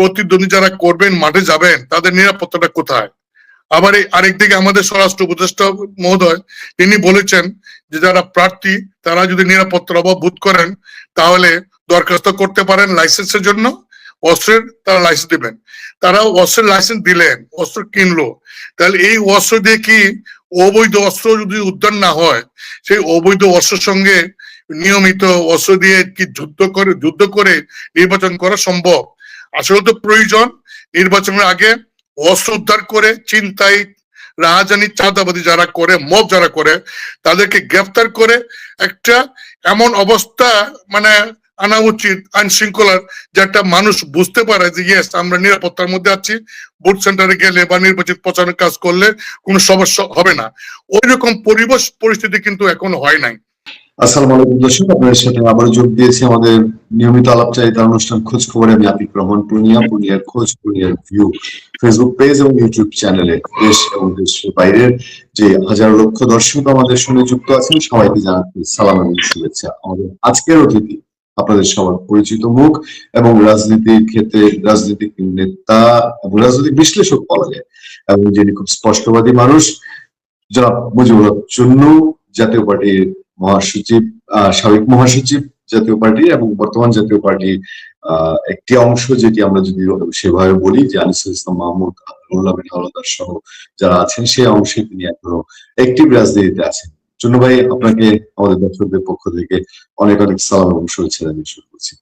প্রতিদ্বন্দ্বী যারা করবেন, মাঠে যাবেন, তাদের নিরাপত্তাটা কোথায়? আবার আরেকদিকে আমাদের স্বরাষ্ট্র উপদেষ্টা মহোদয় তিনি বলেছেন যে যারা প্রার্থী তারা যদি নিরাপত্তার অভাব বোধ করেন তাহলে দরখাস্ত করতে পারেন লাইসেন্সের জন্য, অস্ত্রের তারা লাইসেন্স দিবেন। তারা অস্ত্রের লাইসেন্স দিলেন, অস্ত্র কিনলো, তাহলে এই অস্ত্র দিয়ে কি অবৈধ অস্ত্র যদি উদ্ধার না হয়, সেই অবৈধ অস্ত্রের সঙ্গে নিয়মিত অস্ত্র দিয়ে কি যুদ্ধ করে নির্বাচন করা সম্ভব? আসলে তো প্রয়োজন নির্বাচনের আগে অস্ত্র উদ্ধার করে ছিনতাই, রাহাজানি, চাঁদাবাদি যারা করে, মব যারা করে, তাদেরকে গ্রেফতার করে একটা এমন অবস্থা মানে আনা উচিত আইন শৃঙ্খলার, যেটা মানুষ বুঝতে পারে যে ইয়েস আমরা নিরাপত্তার মধ্যে আছি, ভোট সেন্টারে গেলে বা নির্বাচিত প্রচারের কাজ করলে কোনো সমস্যা হবে না। ওই রকম পরিবেশ পরিস্থিতি কিন্তু এখনো হয় নাই। আসসালামু আলাইকুম দর্শক, আপনাদের সাথে আবার যোগ দিয়েছি আমাদের নিয়মিত আলাপচারিতা অনুষ্ঠান খোঁজ খবরে। আমি আতিক রহমান, পূর্ণিয়ার খোঁজ, পূর্ণিয়ার ভিউ ফেসবুক পেজ এবং ইউটিউব চ্যানেলে দেশ এবং দেশের বাইরের যে হাজার লক্ষ দর্শক আমাদের সঙ্গে যুক্ত আছেন সবাইকে জানাচ্ছি সালাম এবং শুভেচ্ছা। আমাদের আজকের অতিথি আপনাদের সবার পরিচিত মুখ এবং রাজনীতির ক্ষেত্রে রাজনৈতিক নেতা এবং রাজনৈতিক বিশ্লেষক বলা যায়, এবং যিনি খুব স্পষ্টবাদী মানুষ, জনাব মুজিবুল হক চুন্নু, জাতীয় পার্টির মহাসচিব, সাবেক মহাসচিব জাতীয় পার্টি এবং বর্তমান জাতীয় পার্টির একটি অংশ, যেটি আমরা যদি সেভাবে বলি যে আনিসুল ইসলাম মাহমুদ, হাওলাদার সহ যারা আছেন সেই অংশে তিনি এখনো একটিভ রাজনীতিতে আছেন। চুন্নু ভাই, আপনাকে আমাদের দর্শকদের পক্ষ থেকে অনেক অনেক সালাম এবং শুভেচ্ছা জানিয়ে শুরু করছি।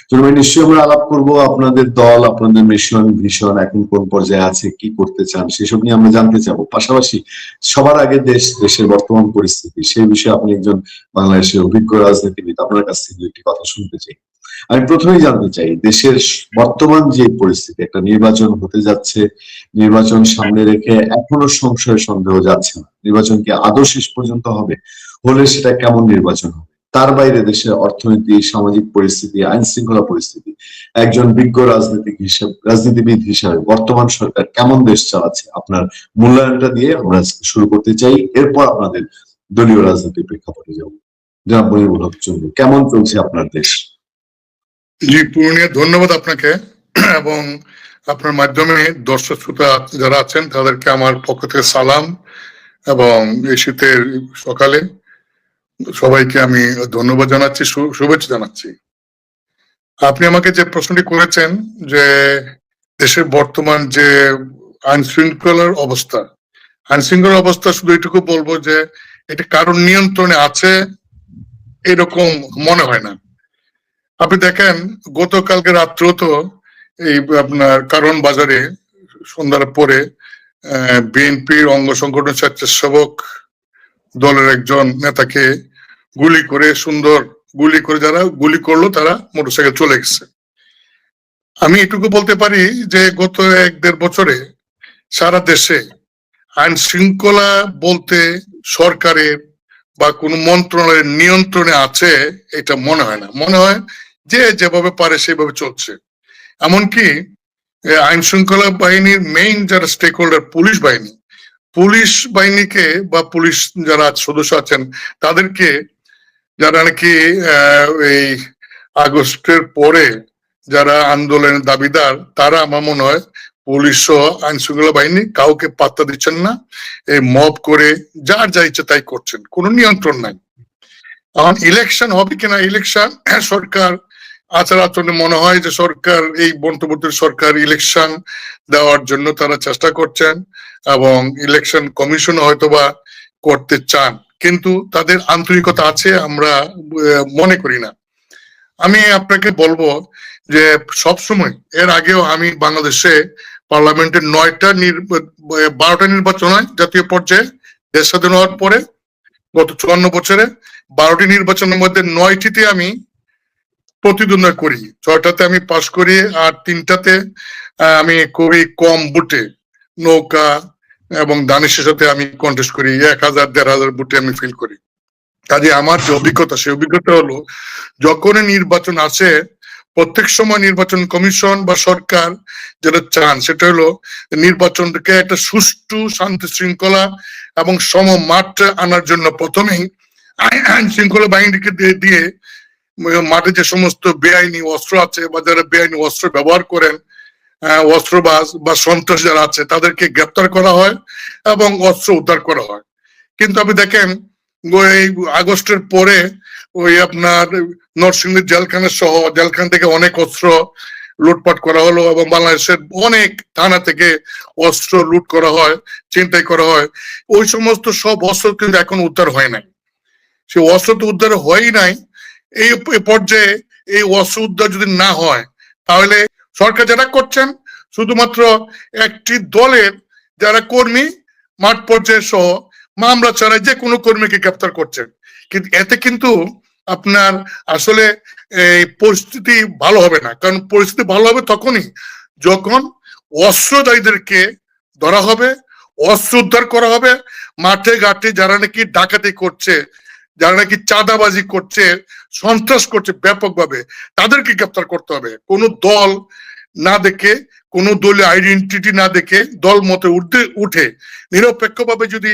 চুন্নু ভাই, নিশ্চয়ই আমরা আলাপ করবো আপনাদের দল, আপনাদের মিশন ভিশন এখন কোন পর্যায়ে আছে, কি করতে চান সেসব নিয়ে আমরা জানতে চাবো। পাশাপাশি সবার আগে দেশের বর্তমান পরিস্থিতি, সেই বিষয়ে আপনি একজন বাংলাদেশের অভিজ্ঞ রাজনীতিবিদ, আপনার কাছ থেকে একটি কথা শুনতে চাই। আমি প্রথমেই জানতে চাই, দেশের বর্তমান যে পরিস্থিতি, একটা নির্বাচন হতে যাচ্ছে, নির্বাচন সামনে রেখে এখনো সংশয় সন্দেহ যাচ্ছে না নির্বাচন কি আদৌ শেষ পর্যন্ত হবে, হলে সেটা কেমন নির্বাচন হবে, তার বাইরে দেশের অর্থনীতি, সামাজিক পরিস্থিতি, আইন শৃঙ্খলা পরিস্থিতি, একজন বিজ্ঞ রাজনীতিবিদ হিসাবে বর্তমান সরকার কেমন দেশ চালাচ্ছে, আপনার মূল্যায়নটা দিয়ে আমরা শুরু করতে চাই। এরপর আপনাদের দলীয় রাজনীতির প্রেক্ষাপটে যাব। জনাব মুজিবুল হক চুন্নু, কেমন চলছে আপনার দেশ? জি পূর্ণিয়া, ধন্যবাদ আপনাকে এবং আপনার মাধ্যমে দর্শক শ্রোতা যারা আছেন তাদেরকে আমার পক্ষ থেকে সালাম এবং এই শীতের সকালে সবাইকে আমি ধন্যবাদ জানাচ্ছি, শুভেচ্ছা জানাচ্ছি। আপনি আমাকে যে প্রশ্নটি করেছেন যে দেশের বর্তমান যে আইন শৃঙ্খলার অবস্থা, শুধু এটুকু বলবো যে এটা কারোর নিয়ন্ত্রণে আছে এরকম মনে হয় না। আপনি দেখেন গতকালকে রাত্রেও তো এই আপনার কারণ বাজারে সন্ধ্যার পরে বিএনপির অঙ্গ সংগঠন স্বেচ্ছাসেবক দলের একজন নেতাকে যারা গুলি করলো তারা মোটরসাইকেল চলে গেছে। আমি এটুকু বলতে পারি যে গত 1-1.5 বছরে সারা দেশে আইন শৃঙ্খলা বলতে সরকারের বা কোন মন্ত্রণালয়ের নিয়ন্ত্রণে আছে এটা মনে হয় না। মনে হয় যে যেভাবে পারে সেভাবে চলছে। এমনকি আইন শৃঙ্খলা বাহিনীর মেইন যারা স্টেক হোল্ডার, পুলিশ বাহিনীকে বা পুলিশ যারা সদস্য আছেন তাদেরকে, যারা নাকি এই আগস্টের পরে যারা আন্দোলনের দাবিদার, তারা আমার মনে হয় পুলিশ সহ আইন শৃঙ্খলা বাহিনী কাউকে পাত্তা দিচ্ছেন না, এই মব করে যার যা ইচ্ছে তাই করছেন, কোনো নিয়ন্ত্রণ নাই। এখন ইলেকশন হবে কিনা, ইলেকশন সরকার আচার আচরণে মনে হয় যে সরকার, এই বন্টবর্তী সরকার ইলেকশন দেওয়ার জন্য তারা চেষ্টা করছেন এবং ইলেকশন কমিশন হয়তোবা করতে চান, কিন্তু তাদের আন্তরিকতা আছে আমরা মনে করি না। আমি আপনাকে বলবো যে সবসময়, এর আগেও আমি বাংলাদেশে পার্লামেন্টের 12টা নির্বাচন হয় জাতীয় পর্যায়ে দেশ স্বাধীন হওয়ার পরে। গত 54 বছরে 12টি নির্বাচনের মধ্যে 9টিতে আমি প্রতিদ্বন্দ্বিতা করি, 6টাতে আমি পাশ করি, আর 3টাতে আমি খুবই কম ভোটে নৌকা এবং দানিশের সাথে আমি কন্টেস্ট করি, 1000-1500 ভোটে আমি ফিল করি। কাজে আমার যে অভিজ্ঞতা, সেই অভিজ্ঞতা হলো যখনই নির্বাচন আসে প্রত্যেক সময় নির্বাচন কমিশন বা সরকার যেটা চান সেটা হলো নির্বাচনকে একটা সুষ্ঠু, শান্তি শৃঙ্খলা এবং সম মাঠ আনার জন্য প্রথমেই আইন শৃঙ্খলা বাহিনীকে দিয়ে মাঠে যে সমস্ত বেআইনি অস্ত্র আছে বা যারা বেআইনি অস্ত্র ব্যবহার করেন অস্ত্রবাজ বা সন্ত্রাস যারা আছে তাদেরকে গ্রেপ্তার করা হয় এবং অস্ত্র উদ্ধার করা হয়। কিন্তু আপনি দেখেন ওই আগস্টের পরে ওই আপনার নরসিংদী জেলখানা সহ জেলখান থেকে অনেক অস্ত্র লুটপাট করা হলো এবং বাংলাদেশের অনেক থানা থেকে অস্ত্র লুট করা হয়, ছিনতাই করা হয়। ওই সমস্ত সব অস্ত্র কিন্তু এখন উদ্ধার হয় নাই। সে অস্ত্র তো উদ্ধার হয়ই নাই। এই পর্যায়ে এই অস্ত্র উদ্ধার যদি না হয় তাহলে সরকার যারা করছেন শুধুমাত্র একটি দলের যারা কর্মী মাঠ পর্যায়ে সহ মামলা ছাড়াই যে কোনো কর্মীকে গ্রেপ্তার করছেন। কিন্তু এতে কিন্তু আপনার আসলে এই পরিস্থিতি ভালো হবে না, কারণ পরিস্থিতি ভালো হবে তখনই যখন অস্ত্রধারীদেরকে ধরা হবে, অস্ত্র উদ্ধার করা হবে, মাঠে ঘাটে যারা নাকি ডাকাতি করছে, যারা নাকি চাঁদাবাজি করছে, সন্ত্রাস করছে ব্যাপকভাবে, তাদেরকে গ্রেপ্তার করতে হবে। কোন দল না দেখে, কোন দলীয় আইডেন্টিটি না দেখে, দল মতে উঠে নিরপেক্ষভাবে যদি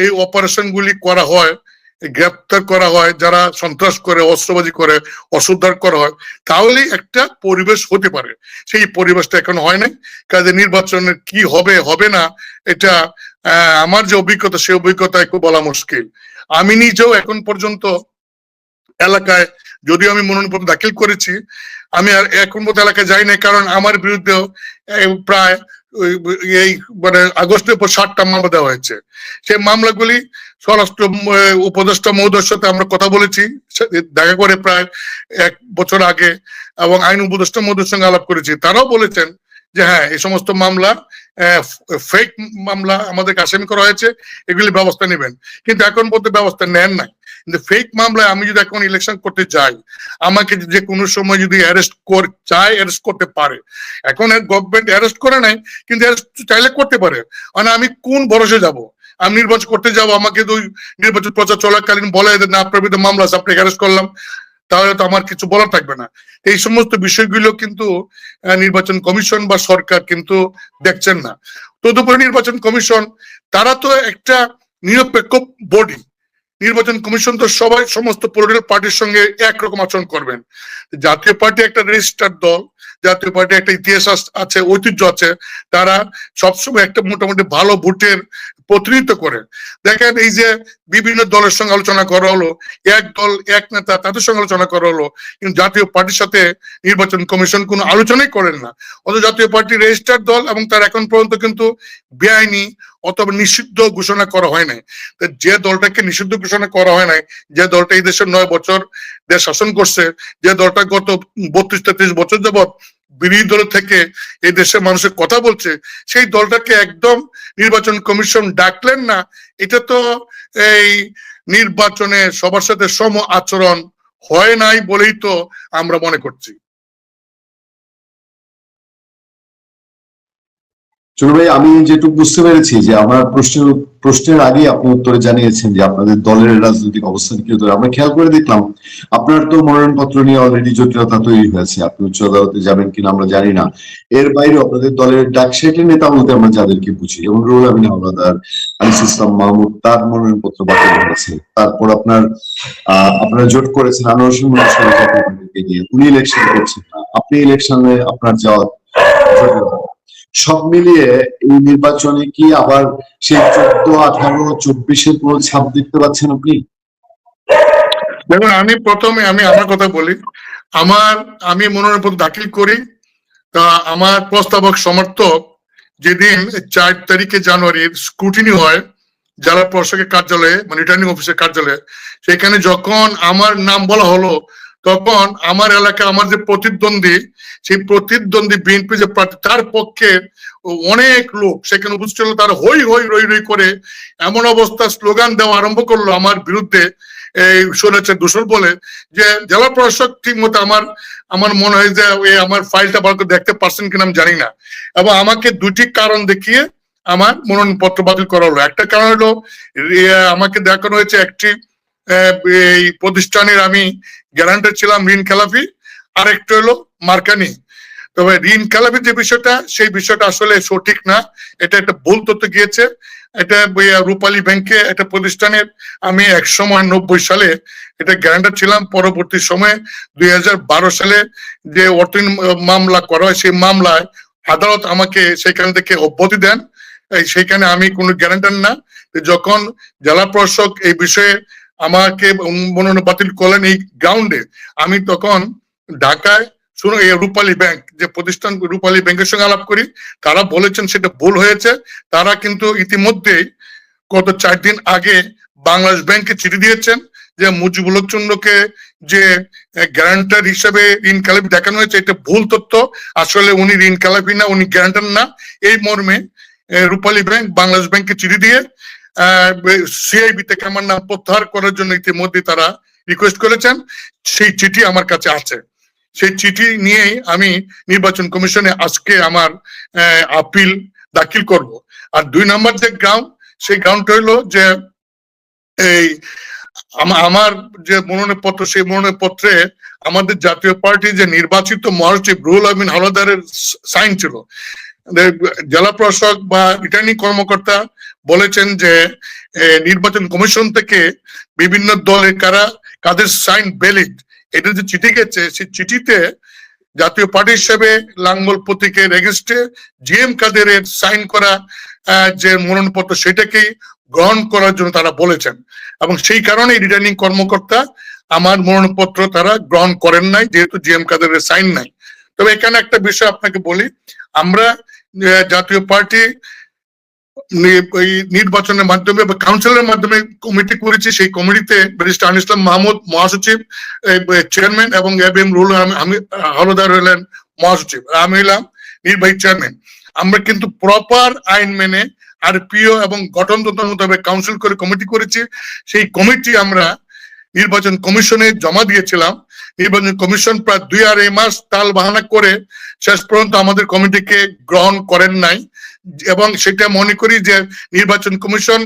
এই অপারেশন গুলি করা হয়, গ্রেপ্তার করা হয়, যারা সন্ত্রাস করে, অস্ত্রবাজি করে, অস্ত্র করা হয়, তাহলেই একটা পরিবেশ হতে পারে। সেই পরিবেশটা এখন হয় নাই। কাজে নির্বাচনের কি হবে হবে না এটা আমার যে অভিজ্ঞতা, সেই অভিজ্ঞতা একটু বলা মুশকিল। আমি নিজেও এখন পর্যন্ত এলাকায়, যদিও আমি মনোনয়নপত্র দাখিল করেছি, আমি আর এখন পর্যন্ত এলাকায় যাই নাই, কারণ আমার বিরুদ্ধেও প্রায় এই মানে আগস্টের পর 60টা মামলা দেওয়া হয়েছে। সেই মামলাগুলি স্বরাষ্ট্র উপদেষ্টা মহোদয়ের সাথে আমরা কথা বলেছি, দেখা করে প্রায় 1 বছর আগে, এবং আইন উপদেষ্টা মহোদয়ের সঙ্গে আলাপ করেছি। তারাও বলেছেন যে হ্যাঁ, এই সমস্ত মামলা ফেক মামলা আমাদের আসামি করা হয়েছে, এগুলি ব্যবস্থা নেবেন। কিন্তু এখন পর্যন্ত ব্যবস্থা নেন নাই। কিন্তু ফেক মামলায় আমি যদি এখন ইলেকশন করতে যাই, আমাকে যে কোনো সময় যদি অ্যারেস্ট চায়, অ্যারেস্ট করতে পারে। এখন গভর্নমেন্ট অ্যারেস্ট করে নাই, কিন্তু অ্যারেস্ট চাইলে করতে পারে। মানে আমি কোন ভরসে যাব? আমি নির্বাচন করতে যাব, আমাকে দুই নির্বাচন প্রচার চলাকালীন বলে না আপনার বিরুদ্ধে মামলা আছে, আপনাকে অ্যারেস্ট করলাম, তাহলে তো আমার কিছু বলার থাকবে না। এই সমস্ত বিষয়গুলো কিন্তু নির্বাচন কমিশন বা সরকার কিন্তু দেখছেন না। তদুপরি নির্বাচন কমিশন, তারা তো একটা নিরপেক্ষ বডি। নির্বাচন কমিশন তো সবাই সমস্ত পলিটিক্যাল পার্টির সঙ্গে একরকম আচরণ করবেন। জাতীয় পার্টি একটা রেজিস্টার্ড দল, জাতীয় পার্টি একটা ইতিহাস আছে, ঐতিহ্য আছে, তারা সবসময় একটা মোটামুটি ভালো ভোটের প্রতিনিধিত্ব করে। দেখেন এই যে বিভিন্ন দলের সঙ্গে আলোচনা করা হলো, এক দল এক নেতা তাদের সঙ্গে আলোচনা করা হলো, কিন্তু জাতীয় পার্টির সাথে নির্বাচন কমিশন কোনো আলোচনাই করেন না। অথচ জাতীয় পার্টি রেজিস্টার্ড দল এবং তার এখন পর্যন্ত কিন্তু বেআইনি অথবা নিষিদ্ধ ঘোষণা করা হয় নাই। যে দলটাকে নিষিদ্ধ ঘোষণা করা হয় নাই, যে দলটা এই দেশের 9 বছর দেশ শাসন করছে, যে দলটা গত 32-33 বছর যাবৎ বিরোধী দল থেকে এই দেশের মানুষের কথা বলছে, সেই দলটাকে একদম নির্বাচন কমিশন ডাকলেন না। এটা তো এই নির্বাচনে সবার সাথে সম আচরণ হয় নাই বলেই তো আমরা মনে করছি। চলো ভাই, আমি যেটুকু বুঝতে পেরেছি যে আমার প্রশ্নের আগে আপনি উত্তরে জানিয়েছেন যে আপনাদের দলের রাজনৈতিক অবস্থান কি হতে। আমরা খেয়াল করে দেখলাম আপনার তো মনোনয়নপত্র নিয়ে অলরেডি জটিলতা তৈরি হয়েছে, আপনি উচ্চ আদালতে যাবেন কিনা আমরা জানি না। এর বাইরে আপনাদের দলের ডাকসাইটের নেতা বলতে আমরা যাদেরকে বুঝি, যেমন রুহুল আমিন হাওলাদার, আনিস ইসলাম মাহমুদ, তার মনোনয়নপত্র বাতিল হয়েছে। তারপর আপনারা জোট করেছেন আনোয়ার হোসেন মনসুরকে নিয়ে, উনি ইলেকশন করছেন না, আপনি ইলেকশনে আপনার যাওয়া জটিলতা। সব মিলিয়ে এই নির্বাচনে কি আবার সেই 14, 18, 24-এর পুরো ছাপ দেখতে পাচ্ছেন আপনি? দেখুন, আমি প্রথমে আমার কথা বলি। আমি মনোনয়নপত্র দাখিল করি, তা আমার প্রস্তাবক সমর্থক যেদিন 4 তারিখে জানুয়ারির স্ক্রুটিনি হয় জেলা প্রশাসকের কার্যালয়ে, মানে রিটার্নিং অফিসের কার্যালয়ে, সেখানে যখন আমার নাম বলা হলো, তখন আমার এলাকা, আমার যে প্রতিদ্বন্দ্বী, সেই প্রতিদ্বন্দ্বী বিএনপি যে প্রার্থী, তার পক্ষে অনেক লোক সেখানে উপস্থিত ছিল। তারা হই হই রই রই করে এমন অবস্থা স্লোগান দেওয়া আরম্ভ করলো আমার বিরুদ্ধে, এই শুনেছে দূষণ বলে, যে জেলা প্রশাসক ঠিক মতো আমার মনে হয় যে আমার ফাইলটা ভালো করে দেখতে পারছেন কিনা আমি জানি না। এবং আমাকে 2টি কারণ দেখিয়ে আমার মনোনয়নপত্র বাতিল করা হলো। একটা কারণ হলো আমাকে দেখানো হয়েছে একটি এই প্রতিষ্ঠানের আমি গ্যারান্টার ছিলাম ঋণ খেলাপি, আর একটা হলো মার্কানি। তবে ঋণ খেলাপির যে বিষয়টা, সেই বিষয়টা আসলে সঠিক না, এটা একটা ভুল তথ্য গিয়েছে। এটা রূপালী ব্যাংকে একটা প্রতিষ্ঠানের আমি এক সময় 90 সালে এটা গ্যারান্টার ছিলাম। পরবর্তী সময়ে 2012 সালে যে অর্থ মামলা করা হয়, সেই মামলায় আদালত আমাকে সেখান থেকে অব্যাহতি দেন। সেখানে আমি কোনো গ্যারান্টার না। যখন জেলা প্রশাসক এই বিষয়ে আমাকে মনোনয়ন বাতিল করলেন এই গ্রাউন্ডে, আমি তখন ঢাকায় শুনো এই রূপালী ব্যাংক যে প্রতিষ্ঠান, রূপালী ব্যাংকের সঙ্গে আলাপ করি। তারা বলেছেন সেটা ভুল হয়েছে। তারা কিন্তু ইতিমধ্যেই গত 4 দিন আগে বাংলাদেশ ব্যাংকে চিঠি দিয়েছেন যে মুজিবুল হক চন্দ্রকে যে গ্যারান্টার হিসেবে ঋণ খেলাপি দেখানো হয়েছে, এটা ভুল তথ্য। আসলে উনি ঋণ খেলাপি না, উনি গ্যারান্টার না। এই মর্মে রূপালী ব্যাংক বাংলাদেশ ব্যাংকে চিঠি দিয়ে সিআইবি থেকে আমার নাম প্রত্যাহার করার জন্য ইতিমধ্যে তারা রিকোয়েস্ট করেছেন। সেই চিঠি আমার কাছে আছে। সেই চিঠি নিয়েই আমি নির্বাচন কমিশনে আজকে আমার আপিল দাখিল করব। আর 2 নম্বর যে গ্রাউন্ড, সেই গ্রাউন্ডটা হইলো যে এই আমার যে মনোনয়ন পত্র, সেই মনোনয়ন পত্রে আমাদের জাতীয় পার্টি যে নির্বাচিত মহাসচিব রুহুল আমিন হাওলাদারের সাইন ছিল। জেলা প্রশাসক বা রিটার্নিং কর্মকর্তা বলেছেন যে নির্বাচন কমিশন থেকে বিভিন্ন দলের কাদের সাইন ভ্যালিড, এটা যে চিঠি গেছে, সেই চিঠিতে জাতীয় পার্টি হিসেবে লাঙ্গল প্রতীকের এগেইনস্টে জিএম কাদেরের সাইন করা যে মনোনয়নপত্র, সেটাকেই গ্রহণ করার জন্য তারা বলেছেন। এবং সেই কারণে রিটার্নিং কর্মকর্তা আমার মনোনয়নপত্র তারা গ্রহণ করেন নাই, যেহেতু জিএম কাদেরের সাইন নাই। তবে এখানে একটা বিষয় আপনাকে বলি, আমরা জাতীয় পার্টি নির্বাচনের মাধ্যমে বা কাউন্সিলের মাধ্যমে কমিটি করেছি। সেই কমিটিতে ব্যারিস্টার আনিস ইসলাম মাহমুদ মহাসচিব, চেয়ারম্যান, এবং এবিএম রুহুল হাওলাদার হলেন মহাসচিব, আমি হলাম নির্বাহী চেয়ারম্যান। আমরা কিন্তু প্রপার আইন মেনে আরপিও এবং গঠনতন্ত্র মোতাবেক কাউন্সিল করে কমিটি করেছি। সেই কমিটি আমরা নির্বাচন কমিশনে জমা দিয়েছিলাম। নির্বাচন কমিশন প্রায় 2.5 মাস তাল বাহানা করে শেষ পর্যন্ত আমাদের কমিটিকে গ্রহণ করেন নাই। এবং সেটা মনে করি যে নির্বাচন কমিশন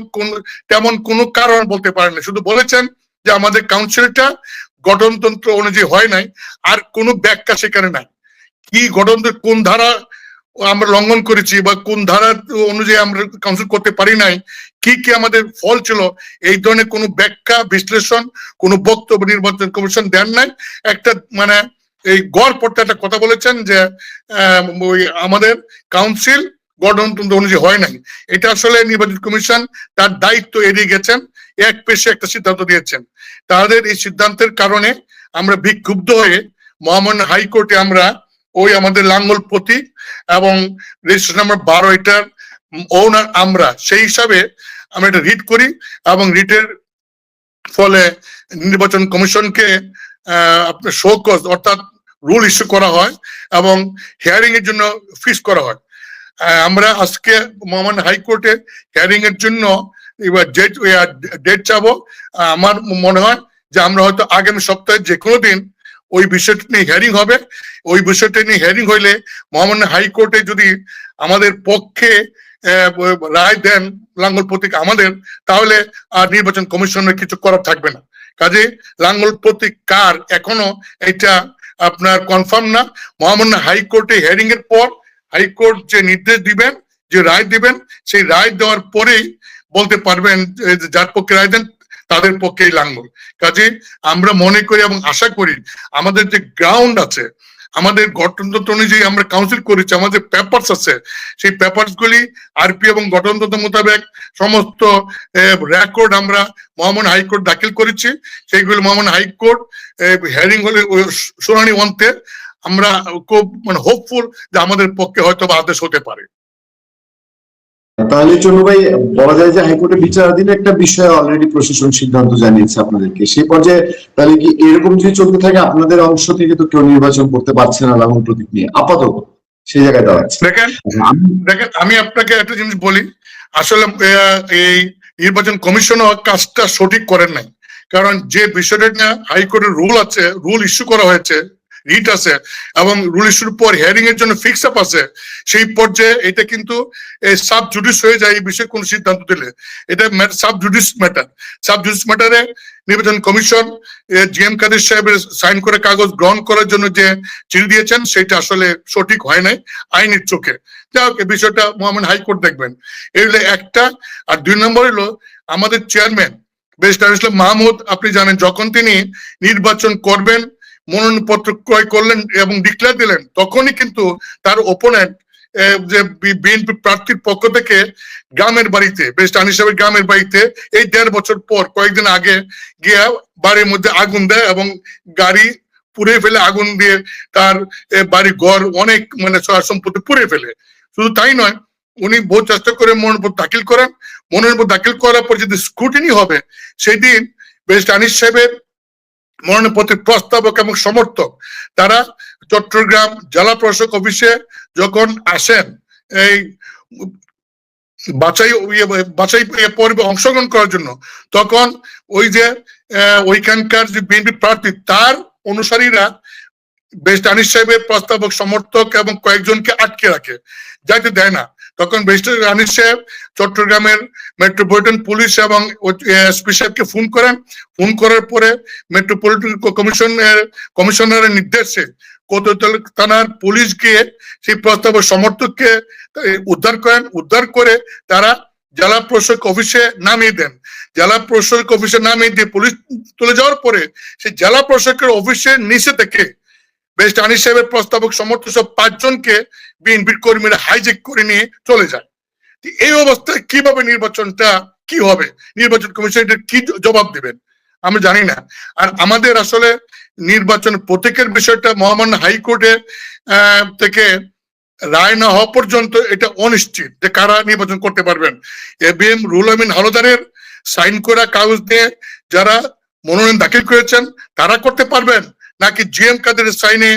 তেমন কোনো কারণ বলতে পারেন না, শুধু বলেছেন যে আমাদের কাউন্সিলটা গঠনতন্ত্র অনুযায়ী হয় নাই। আর কোনো ব্যাখ্যা সেখানে নাই। কি গঠনতন্ত্র কোন ধারা আমরা লঙ্ঘন করেছি বা কোন ধারা অনুযায়ী আমরা কাউন্সিল করতে পারি নাই, কি কি আমাদের ফল ছিল, এই ধরনের কোনো ব্যাখ্যা বিশ্লেষণ কোনো বক্তব্য নির্বাচন কমিশন দেন নাই। একটা মানে এই গড় পড়তে একটা কথা বলেছেন যে আমাদের কাউন্সিল গঠনতন্ত্র অনুযায়ী হয় নাই। এটা আসলে নির্বাচন কমিশন তার দায়িত্ব এড়িয়ে গেছেন, এক পেশে একটা সিদ্ধান্ত দিয়েছেন। তাদের এই সিদ্ধান্তের কারণে আমরা বিক্ষুব্ধ হয়ে মহামান্য হাইকোর্টে আমরা ওই আমাদের লাঙ্গল প্রতীক এবং রেজিস্ট্রেশন নাম্বার 12 এটার ওনার আমরা সেই হিসাবে আমরা এটা রিট করি। এবং রিটের ফলে নির্বাচন কমিশনকে আপনার শোকজ অর্থাৎ রুল ইস্যু করা হয় এবং হিয়ারিং এর জন্য ফিক্স করা হয়। আমরা আজকে মহামান্য হাইকোর্টে হিয়ারিং এর জন্য এবার ডেট চাবো। আমার মনে হয় যে আমরা হয়তো আগামী সপ্তাহে যে কোনো দিন ওই বিষয়টা নিয়ে হিয়ারিং হবে। ওই বিষয়টা নিয়ে হিয়ারিং হইলে মহামান্য হাইকোর্টে যদি আমাদের পক্ষে রায় দেন লাঙ্গল প্রতীক আমাদের, তাহলে আর নির্বাচন কমিশনের কিছু করার থাকবে না। কাজে লাঙ্গল প্রতীক কার এখনো এটা আপনার কনফার্ম না। মহামান্য হাইকোর্টে হিয়ারিং এর পর হাইকোর্ট যে নির্দেশ দিবেন, যে রায় দিবেন, সেই রায় দেওয়ার পরেই বলতে পারবেন যার পক্ষে রায় দেন তাদের পক্ষেই লাঙ্গল। কাজে আমরা মনে করি এবং আশা করি আমাদের যে গ্রাউন্ড আছে, আমাদের গঠনতন্ত্র অনুযায়ী আমরা কাউন্সিল করেছি, আমাদের পেপারস আছে, সেই পেপারস গুলি আরপি এবং গঠনতন্ত্র মোতাবেক সমস্ত রেকর্ড আমরা মহামান্য হাইকোর্ট দাখিল করেছি। সেইগুলি মহামান্য হাইকোর্ট হিয়ারিং হলে শুনানি অন্তে আমরা খুব মানে হোপফুল যে আমাদের পক্ষে হয়তো আদেশ হতে পারে। তাহলে চন্দ্র ভাই বলা যায় যে হাইকোর্টের বিচারাধীন একটা বিষয় অলরেডি প্রশাসন সিদ্ধান্ত জানিয়েছে আপনাদেরকে, সেই পর্যায়ে তাহলে কি এরকম যদি চলতে থাকে আপনাদের অংশ থেকে তো কেউ নির্বাচন করতে পারছে না লাঙ্গল প্রতীক নিয়ে আপাতত সেই জায়গায় দাঁড়াচ্ছে। দেখেন আমি আপনাকে একটা জিনিস বলি, আসলে এই নির্বাচন কমিশনও কাজটা সঠিক করেন নাই। কারণ যে বিষয়টা নিয়ে হাইকোর্টের রুল আছে, রুল ইস্যু করা হয়েছে, রিট আছে এবং রুল ইস্যুর পর হিয়ারিং এর জন্য ফিক্স আপ আছে, সেই পর্যায়ে এটা কিন্তু সাব জুডিস হয়ে যায় এই বিষয়ে কোন সিদ্ধান্ত দিলে। এটা sub judice matter. Sub judice ম্যাটারে নির্বাচন কমিশন জিএম কাদের সাহেবের সাইন করে কাগজ গ্রহণ করার জন্য যে চিঠি দিয়েছেন সেটা আসলে সঠিক হয় নাই আইনের চোখে। যাই হোক, বিষয়টা মহামান্য হাইকোর্ট দেখবেন। এই হলো একটা। আর 2 নম্বর হলো আমাদের চেয়ারম্যান ব্যারিস্টার আনিস ইসলাম মাহমুদ, আপনি জানেন যখন তিনি নির্বাচন করবেন মনোনয়নপত্র ক্রয় করলেন এবং ডিক্লেয়ার দিলেন, তখনই কিন্তু তার ওপোনেন্ট যে বিএনপি প্রার্থীর পক্ষ থেকে গ্রামের বাড়িতে ব্যারিস্টার আনিস সাহেবের গ্রামের বাড়িতে এই 1.5 বছর পর কয়েকদিন আগে গিয়া বাড়ির মধ্যে আগুন দেয় এবং গাড়ি পুড়ে ফেলে, আগুন দিয়ে তার বাড়ি ঘর অনেক মানে সম্পত্তি পুড়ে ফেলে। শুধু তাই নয়, উনি বহু চেষ্টা করে মনোনয়নপত্র দাখিল করেন। মনোনয়নপত্র দাখিল করার পর যদি স্ক্রুটিনি হবে, সেই দিন ব্যারিস্টার আনিস সাহেবের মনোনয়নপত্রের প্রস্তাবক এবং সমর্থক তারা চট্টগ্রাম জেলা প্রশাসক অফিসে যখন আসেন এই বাছাই পর্বে অংশগ্রহণ করার জন্য, তখন ওই যে ওইখানকার যে বিএনপি প্রার্থী তার অনুসারীরা ব্যারিস্টার আনিস সাহেবের প্রস্তাবক সমর্থক এবং কয়েকজনকে আটকে রাখে, যাইতে দেয় না। তখন ব্যারিস্টার আনিস সাহেব চট্টগ্রামের মেট্রোপলিটন পুলিশ এবং এসপি সাহেবকে ফোন করেন। ফোন করার পরে মেট্রোপলিটন কমিশনারের নির্দেশে কোতোয়ালি থানার পুলিশ গিয়ে সেই প্রস্তাবক সমর্থককে উদ্ধার করেন। উদ্ধার করে তারা জেলা প্রশাসক অফিসে নামিয়ে দেন। জেলা প্রশাসক অফিসে নামিয়ে দিয়ে পুলিশ তুলে যাওয়ার পরে সেই জেলা প্রশাসকের অফিসের নিচে থেকে ব্যারিস্টার আনিস সাহেবের প্রস্তাবক সমর্থক সব 5 জনকে বিএনপির কর্মীরা হাইজ্যাক করে নিয়ে চলে যায়। এই অবস্থায় কিভাবে নির্বাচনটা কি হবে, নির্বাচন কমিশন এটা কি জবাব দিবেন আমি জানি না। আর আমাদের আসলে নির্বাচন প্রত্যেকের বিষয়টা মহামান্য হাইকোর্টে থেকে রায় না হওয়া পর্যন্ত এটা অনিশ্চিত যে কারা নির্বাচন করতে পারবেন। এবিএম রুহুল আমিন হাওলাদারের সাইন করা কাগজ দিয়ে যারা মনোনয়ন দাখিল করেছেন তারা করতে পারবেন, নাকি জিএম কাদের সাইনে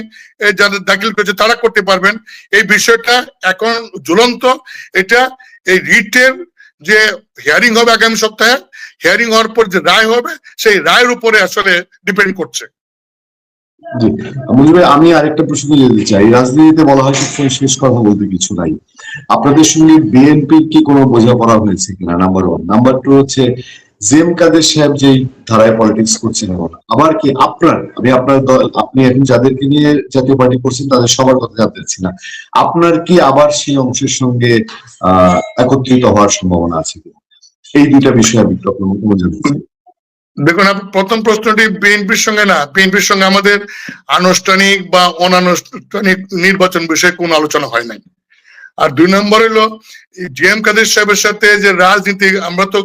যারা দাখিল করেছে তারা করতে পারবেন, এই বিষয়টা এখন ঝুলন্ত। এটা এই রিটের যে হিয়ারিং হবে আগামী সপ্তাহে, হিয়ারিং হওয়ার পর যে রায় হবে সেই রায়ের উপরে আসলে ডিপেন্ড করছে। আমি আরেকটা প্রশ্ন যেতে চাই। রাজনীতিতে বলা হয় সবসময় শেষ কথা বলতে কিছু নাই। আপনাদের সঙ্গে বিএনপির কি কোনো বোঝাপড়া হয়েছে কিনা, নাম্বার 1। নাম্বার 2 হচ্ছে জিএম কাদের সাহেব যেই ধারায় পলিটিক্স করছেন এখন, আবার কি আপনার দল, আপনি এখন যাদেরকে নিয়ে জাতীয় পার্টি করছেন তাদের সবার কথা জানতে চাচ্ছি না, আপনার কি আবার সেই অংশের সঙ্গে একত্রিত হওয়ার সম্ভাবনা আছে কিনা? এই দুইটা বিষয় আমি আপনার মতামত জানতে চাই। দেখুন, প্রথম প্রশ্নটি বিএনপির সঙ্গে না, বিএনপির সঙ্গে আমাদের আনুষ্ঠানিক বা অনানুষ্ঠানিক নির্বাচন বিষয়ে কোনো আলোচনা হয় নাই। আর 2 নম্বর হলো জিএম কাদের সাহেবের সাথে যে রাজনীতি আমরা তো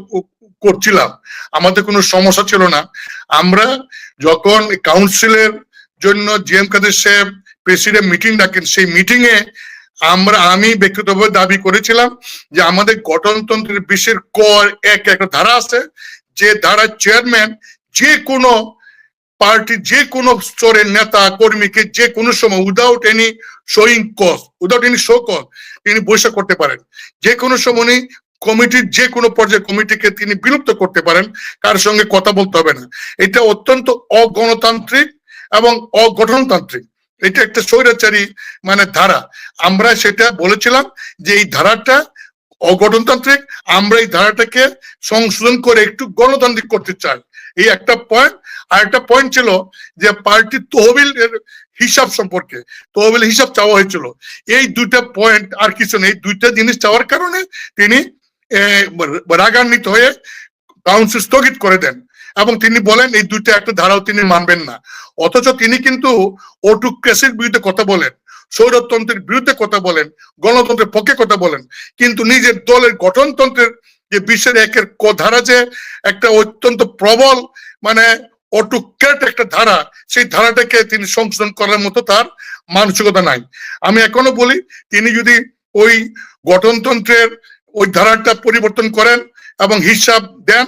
করছিলাম, আমাদের কোনো সমস্যা ছিল না। আমরা যখন কাউন্সিলের জন্য জিএম কাদের সাহেব প্রেসিডেন্ট মিটিং ডাকেন, সেই মিটিং এ আমি ব্যক্তিগতভাবে দাবি করেছিলাম যে আমাদের গঠনতন্ত্রের 20 ক 1 একটা ধারা আছে, যে ধারা চেয়ারম্যান যে কোনো পার্টি যে কোনো স্তরের নেতা কর্মীকে যে কোনো সময় without any showing cause, without any show cause তিনি বৈঠক করতে পারেন। যে কোনো সময় কমিটির যে কোনো পর্যায়ে কমিটিকে তিনি বিলুপ্ত করতে পারেন, কার সঙ্গে কথা বলতে হবে না। এটা অত্যন্ত অগণতান্ত্রিক এবং অগঠনতান্ত্রিক, এটা একটা স্বৈরাচারী মানে ধারা। আমরা সেটা বলেছিলাম যে এই ধারাটা অগণতান্ত্রিক, আমরা এই ধারাটাকে সংশোধন করে একটু গণতান্ত্রিক করতে চাই, এই একটা পয়েন্ট। আর একটা পয়েন্ট ছিল যে পার্টির তহবিল হিসাব সম্পর্কে, তহবিল হিসাব চাওয়া হয়েছিল। এই 2টা পয়েন্ট, আর কিছু নেই। 2টা জিনিস চাওয়ার কারণে তিনি রাগান্বিত হয়ে কাউন্সিল স্থগিত করে দেন এবং তিনি বলেন এই 2টা একটা ধারাও তিনি মানবেন না। অথচ তিনি কিন্তু অটোক্রেসির বিরুদ্ধে কথা বলেন, স্বৈরতন্ত্রের বিরুদ্ধে কথা বলেন, গণতন্ত্রের পক্ষে কথা বলেন, কিন্তু নিজের দলের গঠনতন্ত্রের যে 20-1 ক ধারা যে একটা অত্যন্ত প্রবল মানে অটোক্রেট একটা ধারা, সেই ধারাটাকে তিনি সংশোধন করার মতো তার মানসিকতা নাই। আমি এখনো বলি তিনি যদি ওই গঠনতন্ত্রের ওই ধারাটা পরিবর্তন করেন এবং হিসাব দেন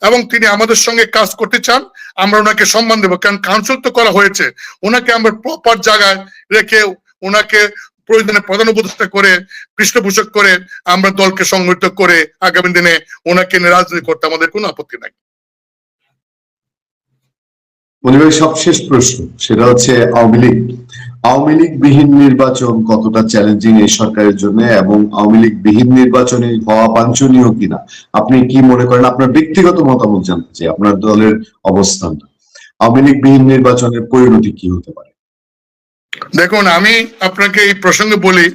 এবং তিনি আমাদের সঙ্গে কাজ করতে চান, আমরা ওনাকে সম্মান দেবো। কারণ কাউন্সিল তো করা হয়েছে, ওনাকে আমরা প্রপার জায়গায় রেখে ওনাকে প্রয়োজনে প্রধান উপদেষ্টা করে পৃষ্ঠপোষক করে আমরা দলকে সংগঠিত করে আগামী দিনে ওনাকে নিয়ে রাজনীতি করতে আমাদের কোনো আপত্তি নাই। সবশেষ প্রশ্ন, সেটা হচ্ছে আওয়ামী লীগ বিহীন নির্বাচন কতটা চ্যালেঞ্জিং এই সরকারের জন্য, এবং আওয়ামী লীগ বিহীন নির্বাচনে হওয়া বাঞ্ছনীয় কিনা আপনি কি মনে করেন? আপনার ব্যক্তিগত মতামত জানতে চাই, আপনার দলের অবস্থানটা। আওয়ামী লীগ বিহীন নির্বাচনের পরিণতি কি হতে পারে? দেখুন, আমি আপনাকে এই প্রসঙ্গে বলি,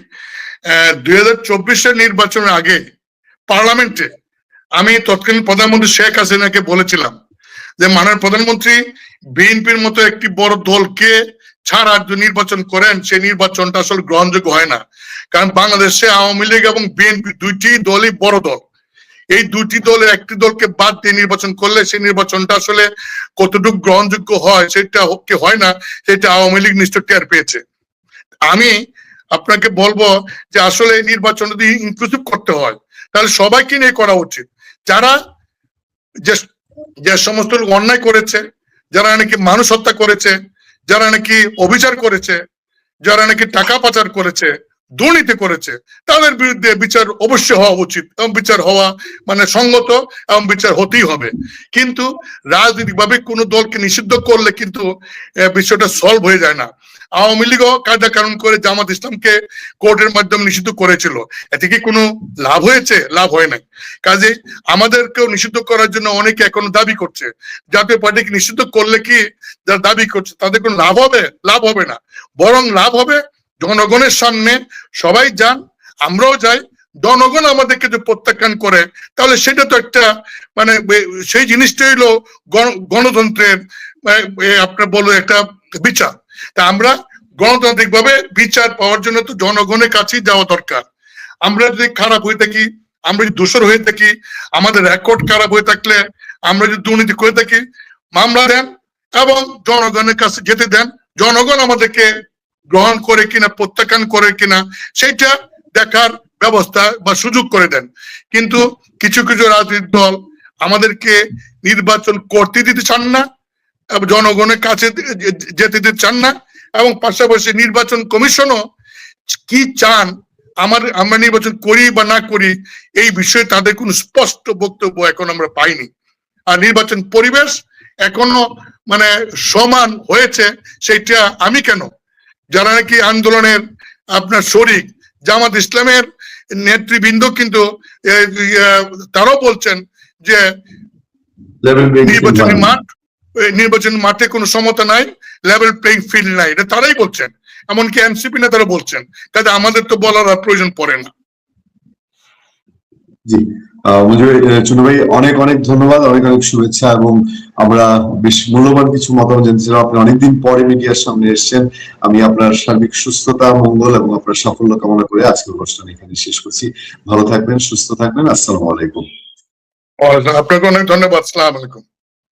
2024 নির্বাচনের আগে পার্লামেন্টে আমি তৎকালীন প্রধানমন্ত্রী শেখ হাসিনাকে বলেছিলাম যে মাননীয় প্রধানমন্ত্রী বিএনপির মতো একটি বড় দলকে ছাড়া যদি নির্বাচন করেন সেই নির্বাচনটা আসলে গ্রহণযোগ্য হয় না। কারণ বাংলাদেশে আওয়ামী লীগ এবং বিএনপি দুইটি দলই বড় দল। এই দুটি দলের একটি দলকে বাদ দিয়ে নির্বাচন করলে সেই নির্বাচনটা আসলে কতটুকু গ্রহণযোগ্য হয় সেটা কি হয় না, সেটা আওয়ামী লীগ নিশ্চয় টের পেয়েছে। আমি আপনাকে বলবো যে আসলে এই নির্বাচন যদি ইনক্লুসিভ করতে হয় তাহলে সবাইকে নিয়ে করা উচিত। যারা যে সমস্ত লোক অন্যায় করেছে, যারা নাকি মানুষ হত্যা করেছে, যারা নাকি অবিচার করেছে, যারা নাকি টাকা পাচার করেছে, দুর্নীতি করেছে, তাদের বিরুদ্ধে বিচার অবশ্যই হওয়া উচিত এবং বিচার হওয়া মানে সঙ্গত এবং বিচার হতেই হবে। কিন্তু রাজনৈতিকভাবে কোনো দলকে নিষিদ্ধ করলে কিন্তু বিষয়টা সলভ হয়ে যায় না। আওয়ামী লীগও কায়দা কানুন করে জামাত ইসলামকে কোর্টের মাধ্যমে নিষিদ্ধ করেছিল, এতে কি কোনো লাভ হয়েছে? লাভ হয় নাই। কাজে আমাদেরকেও নিষিদ্ধ করার জন্য অনেকে এখনো দাবি করছে। জাতীয় পার্টিকে নিষিদ্ধ করলে কি যারা দাবি করছে তাদের কোনো লাভ হবে? লাভ হবে না, বরং লাভ হবে জনগণের সামনে সবাই যান, আমরাও যাই, জনগণ আমাদেরকে যদি প্রত্যাখ্যান করে তাহলে সেটা তো একটা মানে সেই জিনিসটা হলো গণতন্ত্রের আপনার বলো একটা বিচার। তা আমরা গণতান্ত্রিক ভাবে বিচার পাওয়ার জন্য তো জনগণের কাছেই যাওয়া দরকার। আমরা যদি খারাপ হয়ে থাকি, আমরা যদি দোষর হয়ে থাকি, আমাদের রেকর্ড খারাপ হয়ে থাকলে, আমরা যদি দুর্নীতি করে থাকি, মামলা দেন এবং জনগণের কাছে যেতে দেন। জনগণ আমাদেরকে গ্রহণ করে কিনা প্রত্যাখ্যান করে কিনা সেটা দেখার ব্যবস্থা বা সুযোগ করে দেন। কিন্তু কিছু কিছু রাজনৈতিক দল আমাদেরকে নির্বাচন করতে দিতে চান না, জনগণের কাছে যেতে দিতে চান না, এবং পাশাপাশি নির্বাচন কমিশনও কি চান আমরা নির্বাচন করি বা না করি এই বিষয়ে তাদের কোনো স্পষ্ট বক্তব্য এখন আমরা পাইনি। আর নির্বাচন পরিবেশ এখনো মানে সমান হয়েছে সেটা আমি কেন, যারা নাকি আন্দোলনের আপনার শরিক জামাত ইসলামের নেতৃবৃন্দ কিন্তু তারাও বলছেন যে নির্বাচন মাঠে কোনো সমতা নাই, লেভেল প্লেইং ফিল্ড নাই, এটা তারাই বলছেন। এমনকি এনসিপি নেতারা বলছেন। কাজে আমাদের তো বলার আর প্রয়োজন পড়ে না। জি চুনু ভাই, অনেক অনেক ধন্যবাদ, অনেক অনেক শুভেচ্ছা, এবং আমরা বেশ মূল্যবান কিছু মতামত জানছিলাম। আপনি অনেকদিন পরে মিডিয়ার সামনে এসেছেন। আমি আপনার সার্বিক সুস্থতা, মঙ্গল এবং আপনার সাফল্য কামনা করে আজকের অনুষ্ঠান এখানে শেষ করছি। ভালো থাকবেন, সুস্থ থাকবেন। আসসালামু আলাইকুম। আপনাকে অনেক ধন্যবাদ। আসসালামু আলাইকুম।